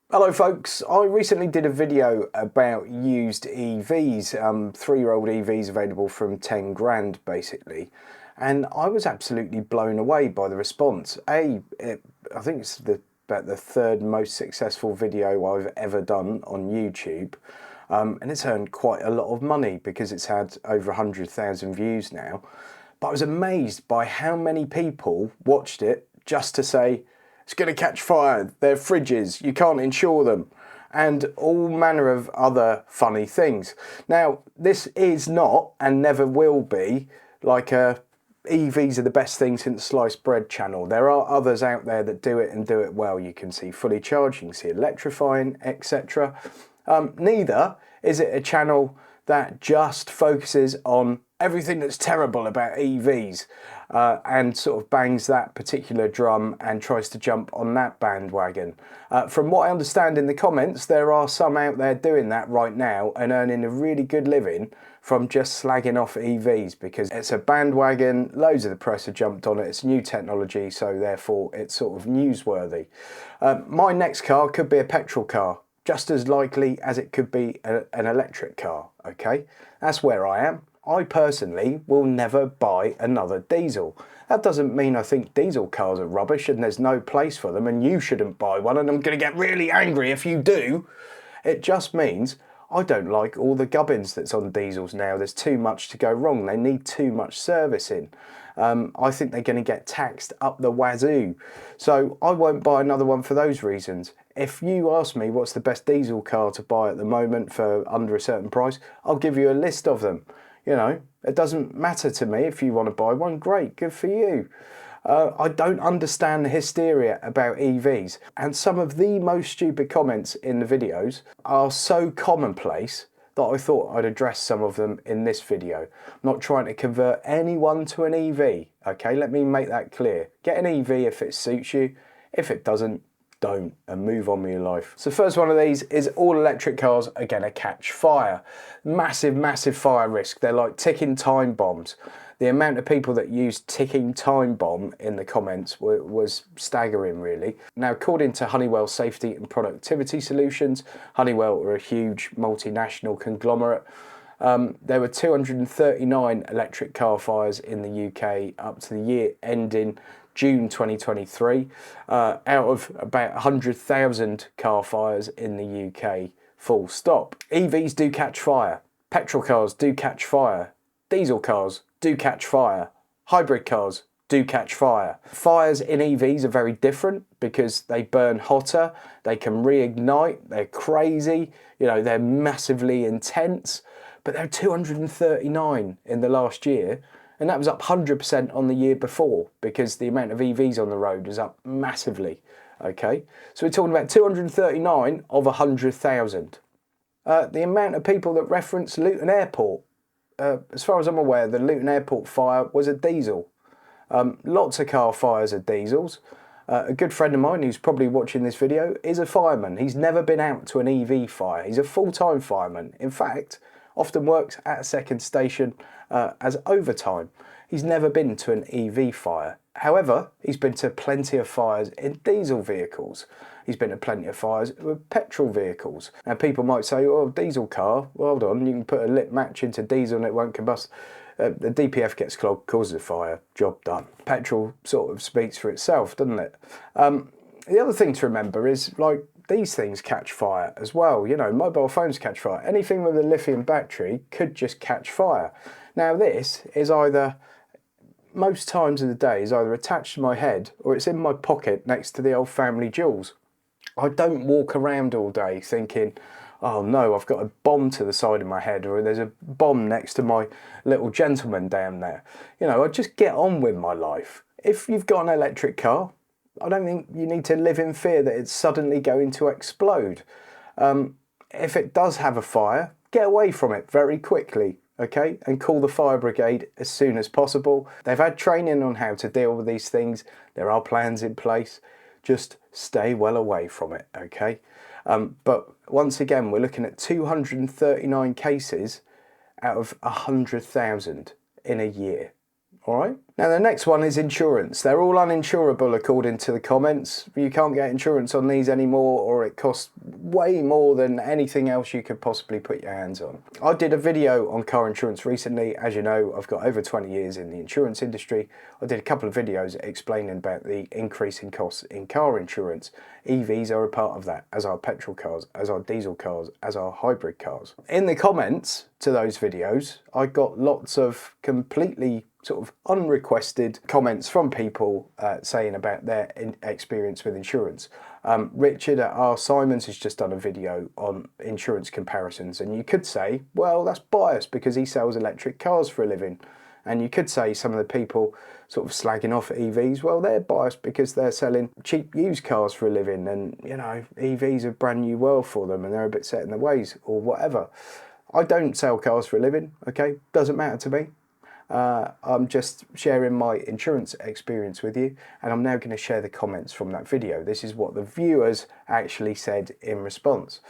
Hello folks, I recently did a video about used EVs, 3-year-old EVs available from 10 grand basically, and I was absolutely blown away by the response. I think it's about the third most successful video I've ever done on YouTube, and it's earned quite a lot of money because it's had over 100,000 views now. But I was amazed by how many people watched it just to say, it's going to catch fire, they're fridges, you can't insure them, and all manner of other funny things. Now, this is not and never will be like EVs are the best thing since sliced bread channel. There are others out there that do it and do it well. You can see fully charged, you can see electrifying, etc. Neither is it a channel that just focuses on everything that's terrible about EVs and sort of bangs that particular drum and tries to jump on that bandwagon. From what I understand in the comments, there are some out there doing that right now and earning a really good living from just slagging off EVs because it's a bandwagon, loads of the press have jumped on it, it's new technology, so therefore it's sort of newsworthy. My next car could be a petrol car, just as likely as it could be an electric car, okay? That's where I am. I personally will never buy another diesel. That doesn't mean I think diesel cars are rubbish and there's no place for them and you shouldn't buy one and I'm going to get really angry if you do. It just means I don't like all the gubbins that's on diesels now. There's too much to go wrong. They need too much servicing. I think they're going to get taxed up the wazoo. So I won't buy another one for those reasons. If you ask me what's the best diesel car to buy at the moment for under a certain price, I'll give you a list of them. You know, it doesn't matter to me. If you want to buy one, great, good for you. I don't understand the hysteria about EVs, and some of the most stupid comments in the videos are so commonplace that I thought I'd address some of them in this video. I'm not trying to convert anyone to an EV, okay? Let me make that clear. Get an EV if it suits you. If it doesn't, don't, and move on with your life. So first one of these is all electric cars are going to catch fire. Massive fire risk. They're like ticking time bombs. The amount of people that used ticking time bomb in the comments was staggering really. Now according to Honeywell Safety and Productivity Solutions, Honeywell are a huge multinational conglomerate. There were 239 electric car fires in the UK up to the year ending June 2023, out of about 100,000 car fires in the UK, full stop. EVs do catch fire, petrol cars do catch fire, diesel cars do catch fire, hybrid cars do catch fire. Fires in EVs are very different because they burn hotter, they can reignite, they're crazy, you know, they're massively intense, but there are 239 in the last year. And that was up 100% on the year before because the amount of EVs on the road is up massively, okay? So we're talking about 239 of 100,000. The amount of people that reference Luton Airport, as far as I'm aware, the Luton Airport fire was a diesel. Lots of car fires are diesels. A good friend of mine who's probably watching this video is a fireman. He's never been out to an EV fire. He's a full-time fireman. In fact, often works at a second station as overtime. He's never been to an EV fire. However, he's been to plenty of fires in diesel vehicles. He's been to plenty of fires with petrol vehicles. Now people might say, oh, diesel car, well, hold on, you can put a lit match into diesel and it won't combust. The DPF gets clogged, causes a fire, job done. Petrol sort of speaks for itself, doesn't it? The other thing to remember is, like, these things catch fire as well. You know, mobile phones catch fire. Anything with a lithium battery could just catch fire. Now this is either, most times of the day, is either attached to my head or it's in my pocket next to the old family jewels. I don't walk around all day thinking, oh no, I've got a bomb to the side of my head or there's a bomb next to my little gentleman down there. You know, I just get on with my life. If you've got an electric car, I don't think you need to live in fear that it's suddenly going to explode. If it does have a fire, get away from it very quickly, okay? And call the fire brigade as soon as possible. They've had training on how to deal with these things. There are plans in place. Just stay well away from it, okay? But once again, we're looking at 239 cases out of 100,000 in a year. All right. Now the next one is insurance. They're all uninsurable according to the comments. You can't get insurance on these anymore, or it costs way more than anything else you could possibly put your hands on. I did a video on car insurance recently. As you know, I've got over 20 years in the insurance industry. I did a couple of videos explaining about the increase in costs in car insurance. EVs are a part of that, as are petrol cars, as are diesel cars, as are hybrid cars. In the comments to those videos, I got lots of completely sort of unrequested comments from people saying about their experience with insurance. Richard at R. Simons has just done a video on insurance comparisons, and you could say, well, that's biased because he sells electric cars for a living. And you could say some of the people sort of slagging off EVs, well, they're biased because they're selling cheap used cars for a living, and, you know, EVs are a brand new world for them and they're a bit set in their ways or whatever. I don't sell cars for a living, okay? Doesn't matter to me. I'm just sharing my insurance experience with you, and I'm now going to share the comments from that video. This is what the viewers actually said in response.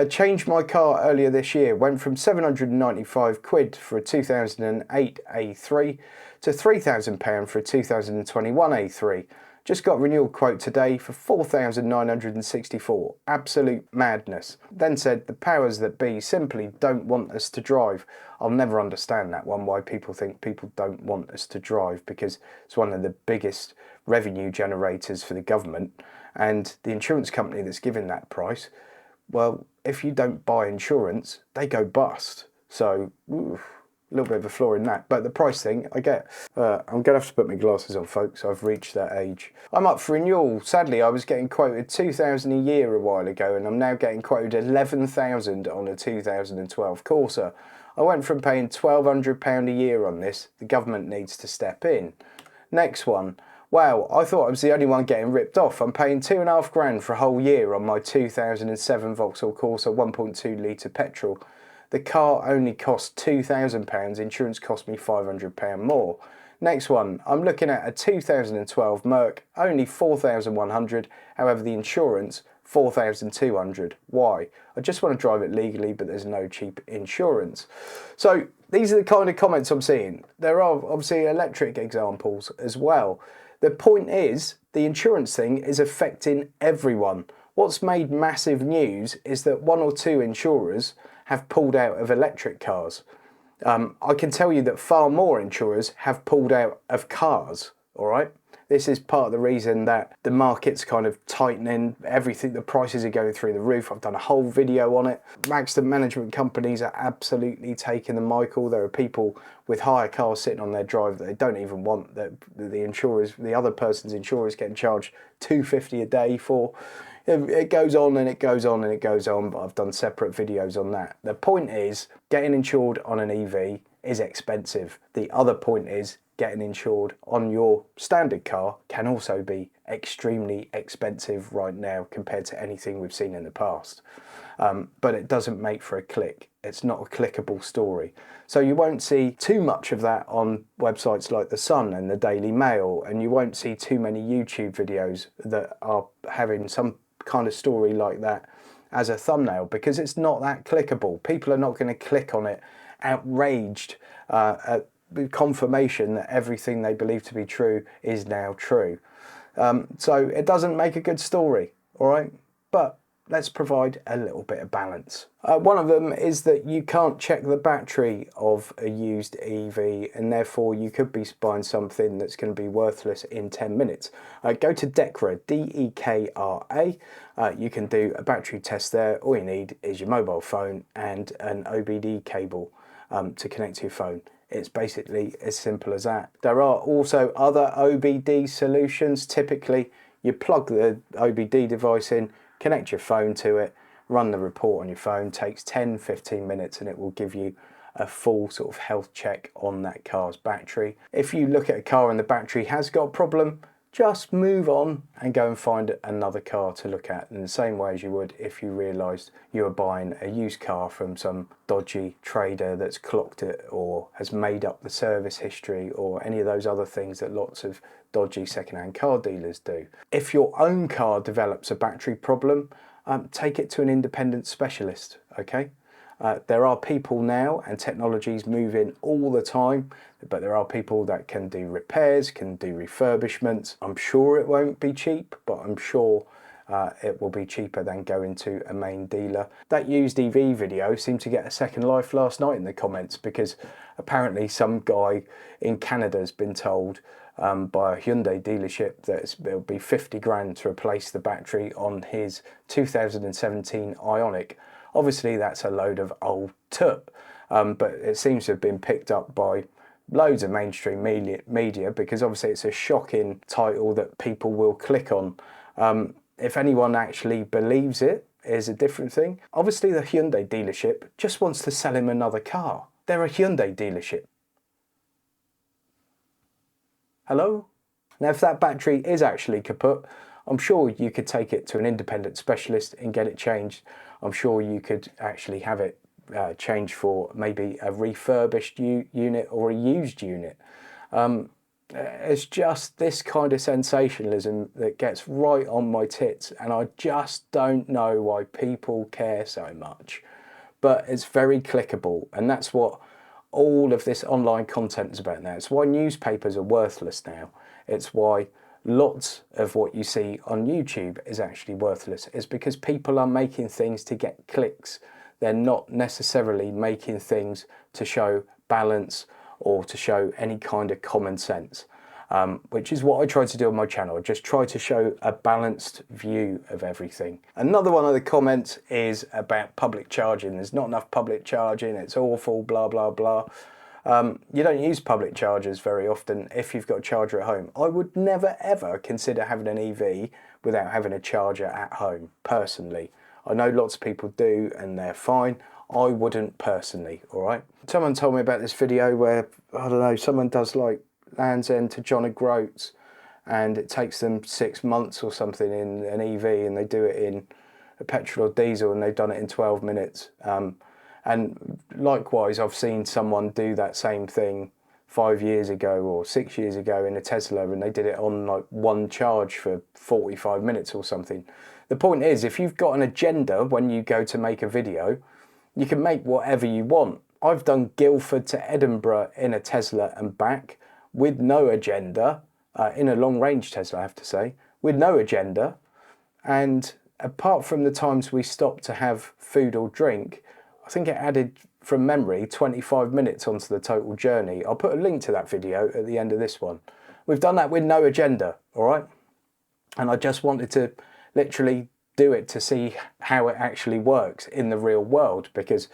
Changed my car earlier this year, went from 795 quid for a 2008 A3 to £3,000 for a 2021 A3. Just got a renewal quote today for 4,964. Absolute madness. Then said the powers that be simply don't want us to drive. I'll never understand that one, why people think people don't want us to drive, because it's one of the biggest revenue generators for the government, and the insurance company that's giving that price, well, if you don't buy insurance, they go bust. So, a little bit of a flaw in that, but the price thing I get. I'm gonna have to put my glasses on, folks. I've reached that age. I'm up for renewal. Sadly, I was getting quoted 2,000 a year a while ago, and I'm now getting quoted 11,000 on a 2012 Corsa. I went from paying £1,200 a year on this. The government needs to step in. Next one. Wow, I thought I was the only one getting ripped off. I'm paying £2.5 grand for a whole year on my 2007 Vauxhall Corsa 1.2 litre petrol. The car only cost £2,000, insurance cost me £500 more. Next one, I'm looking at a 2012 Merc, only £4,100, however the insurance £4,200. Why? I just want to drive it legally, but there's no cheap insurance. So these are the kind of comments I'm seeing. There are obviously electric examples as well. The point is, the insurance thing is affecting everyone. What's made massive news is that 1 or 2 insurers have pulled out of electric cars. I can tell you that far more insurers have pulled out of cars, all right? This is part of the reason that the market's kind of tightening, everything, the prices are going through the roof. I've done a whole video on it. Accident management companies are absolutely taking the mickle. There are people with hire cars sitting on their drive that they don't even want, that the insurers, the other person's insurers getting charged $250 a day for. It goes on and it goes on and it goes on, but I've done separate videos on that. The point is, getting insured on an EV is expensive. The other point is, getting insured on your standard car can also be extremely expensive right now compared to anything we've seen in the past. But it doesn't make for a click. It's not a clickable story. So you won't see too much of that on websites like The Sun and the Daily Mail, and you won't see too many YouTube videos that are having some kind of story like that as a thumbnail, because it's not that clickable. People are not going to click on it outraged at the confirmation that everything they believe to be true is now true. So it doesn't make a good story, all right? But let's provide a little bit of balance. One of them is that you can't check the battery of a used EV, and therefore you could be buying something that's going to be worthless in 10 minutes. Go to Dekra, D-E-K-R-A. You can do a battery test there. All you need is your mobile phone and an OBD cable to connect to your phone. It's basically as simple as that. There are also other OBD solutions. Typically, you plug the OBD device in, connect your phone to it, run the report on your phone, takes 10-15 minutes, and it will give you a full sort of health check on that car's battery. If you look at a car and the battery has got a problem, just move on and go and find another car to look at in the same way as you would if you realised you were buying a used car from some dodgy trader that's clocked it or has made up the service history or any of those other things that lots of dodgy second-hand car dealers do. If your own car develops a battery problem, take it to an independent specialist, okay? There are people now, and technology's moving all the time, but there are people that can do repairs, can do refurbishments. I'm sure it won't be cheap, but I'm sure it will be cheaper than going to a main dealer. That used EV video seemed to get a second life last night in the comments, because apparently some guy in Canada has been told by a Hyundai dealership that it'll be 50 grand to replace the battery on his 2017 Ioniq. Obviously that's a load of old tut, but it seems to have been picked up by loads of mainstream media, because obviously it's a shocking title that people will click on. If anyone actually believes it is a different thing. Obviously the Hyundai dealership just wants to sell him another car. They're a Hyundai dealership. Hello? Now if that battery is actually kaput, I'm sure you could take it to an independent specialist and get it changed. I'm sure you could actually have it changed for maybe a refurbished unit or a used unit. It's just this kind of sensationalism that gets right on my tits, and I just don't know why people care so much. But it's very clickable, and that's what all of this online content is about now. It's why newspapers are worthless now. It's why lots of what you see on YouTube is actually worthless. It's because people are making things to get clicks. They're not necessarily making things to show balance or to show any kind of common sense, which is what I try to do on my channel. I just try to show a balanced view of everything. Another one of the comments is about public charging. There's not enough public charging, it's awful, blah, blah, blah. You don't use public chargers very often if you've got a charger at home. I would never ever consider having an EV without having a charger at home, personally. I know lots of people do and they're fine. I wouldn't personally, all right? Someone told me about this video where, I don't know, someone does like Land's End to John O'Groats, and it takes them 6 months or something in an EV, and they do it in a petrol or diesel, and they've done it in 12 minutes. And likewise, I've seen someone do that same thing 5 years ago or 6 years ago in a Tesla, and they did it on like one charge for 45 minutes or something. The point is, if you've got an agenda when you go to make a video, you can make whatever you want. I've done Guildford to Edinburgh in a Tesla and back with no agenda, in a long range Tesla, I have to say, with no agenda. And apart from the times we stopped to have food or drink, I think it added, from memory, 25 minutes onto the total journey. I'll put a link to that video at the end of this one. We've done that with no agenda, all right? And I just wanted to literally do it to see how it actually works in the real world, because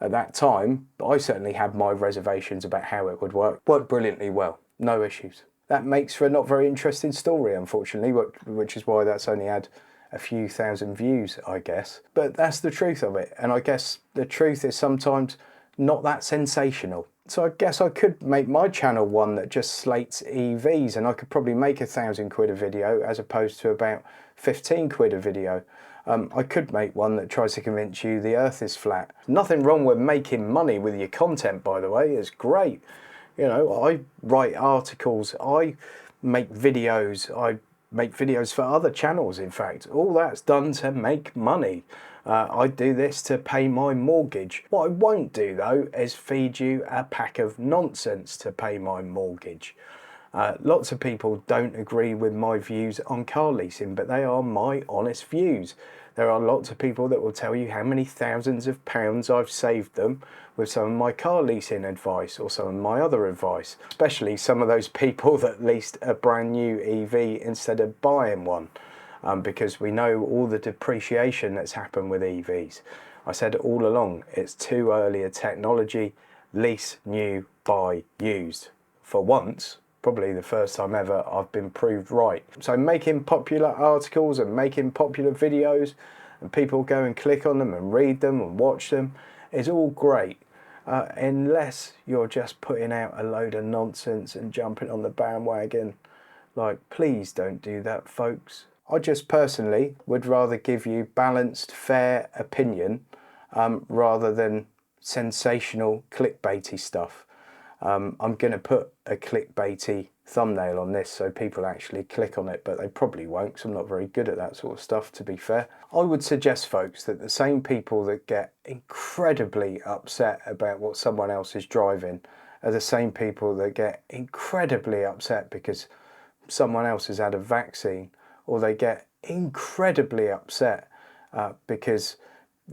at that time, I certainly had my reservations about how it would work. Worked brilliantly well, no issues. That makes for a not very interesting story, unfortunately, which is why that's only had a few thousand views, I guess. But that's the truth of it. And I guess the truth is sometimes not that sensational. So I guess I could make my channel one that just slates EVs, and I could probably make £1,000 a video as opposed to about 15 quid a video. I could make one that tries to convince you the earth is flat. Nothing wrong with making money with your content, by the way. It's great. You know, I write articles, I make videos for other channels, in fact. All that's done to make money. I do this to pay my mortgage. What I won't do, though, is feed you a pack of nonsense to pay my mortgage. Lots of people don't agree with my views on car leasing, but they are my honest views. There are lots of people that will tell you how many thousands of pounds I've saved them with some of my car leasing advice or some of my other advice, especially some of those people that leased a brand new EV instead of buying one, because we know all the depreciation that's happened with EVs. I said all along, it's too early a technology. Lease new, buy used. For once, probably the first time ever, I've been proved right. So making popular articles and making popular videos, and people go and click on them and read them and watch them, is all great, unless you're just putting out a load of nonsense and jumping on the bandwagon. Like, please don't do that, folks. I just personally would rather give you balanced, fair opinion rather than sensational clickbaity stuff. I'm going to put a clickbaity thumbnail on this so people actually click on it, but they probably won't because I'm not very good at that sort of stuff, to be fair. I would suggest, folks, that the same people that get incredibly upset about what someone else is driving are the same people that get incredibly upset because someone else has had a vaccine, or they get incredibly upset because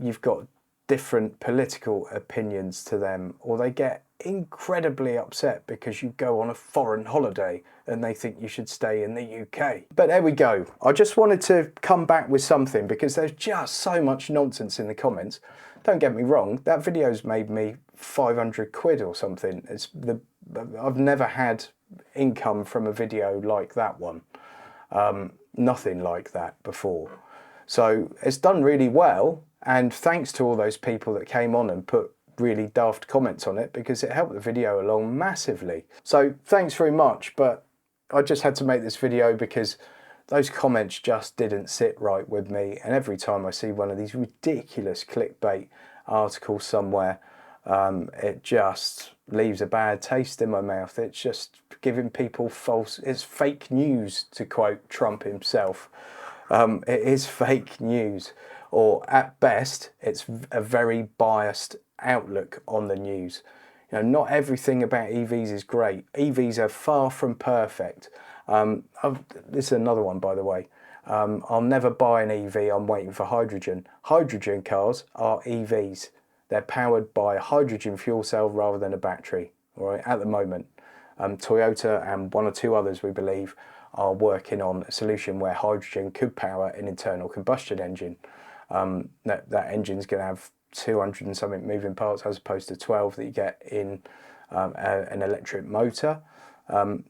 you've got different political opinions to them, or they get incredibly upset because you go on a foreign holiday and they think you should stay in the UK. But there we go. I just wanted to come back with something because there's just so much nonsense in the comments. Don't get me wrong, that video's made me 500 quid or something. I've never had income from a video like that one. Nothing like that before. So it's done really well, and thanks to all those people that came on and put really daft comments on it, because it helped the video along massively. So thanks very much, but I just had to make this video because those comments just didn't sit right with me, and every time I see one of these ridiculous clickbait articles somewhere, it just leaves a bad taste in my mouth. It's just giving people it's fake news, to quote Trump himself. It is fake news, or at best, it's a very biased outlook on the news. You know, not everything about EVs is great. EVs are far from perfect. This is another one, by the way. I'll never buy an EV, I'm waiting for hydrogen. Hydrogen cars are EVs. They're powered by a hydrogen fuel cell rather than a battery, all right, at the moment. Toyota and one or two others, we believe, are working on a solution where hydrogen could power an internal combustion engine. That engine's going to have 200 and something moving parts as opposed to 12 that you get in an electric motor.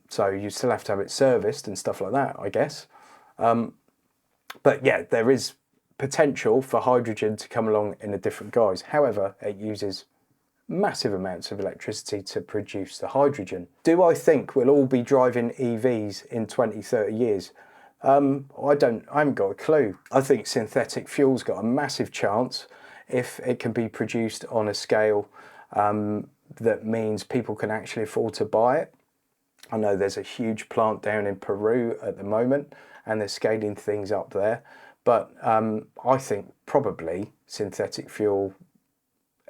So you still have to have it serviced and stuff like that, I guess. But yeah, there is potential for hydrogen to come along in a different guise. However, it uses massive amounts of electricity to produce the hydrogen. Do I think we'll all be driving EVs in 20, 30 years? I haven't got a clue. I think synthetic fuel's got a massive chance if it can be produced on a scale that means people can actually afford to buy it. I know there's a huge plant down in Peru at the moment and they're scaling things up there. But I think probably synthetic fuel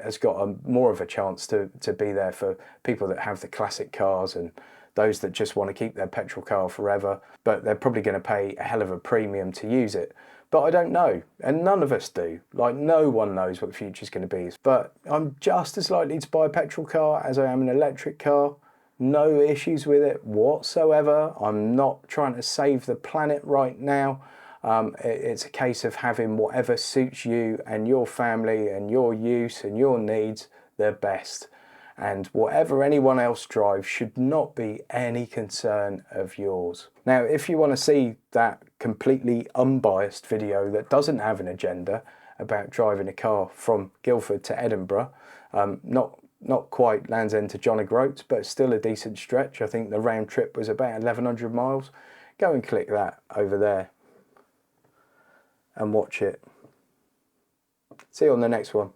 has got more of a chance to be there for people that have the classic cars and those that just want to keep their petrol car forever, but they're probably going to pay a hell of a premium to use it. But I don't know, and none of us do. Like, no one knows what the future's going to be. But I'm just as likely to buy a petrol car as I am an electric car. No issues with it whatsoever. I'm not trying to save the planet right now. It's a case of having whatever suits you and your family and your use and your needs the best. And whatever anyone else drives should not be any concern of yours. Now, if you want to see that completely unbiased video that doesn't have an agenda about driving a car from Guildford to Edinburgh, not quite Land's End to John O'Groats, but still a decent stretch. I think the round trip was about 1,100 miles. Go and click that over there and watch it. See you on the next one.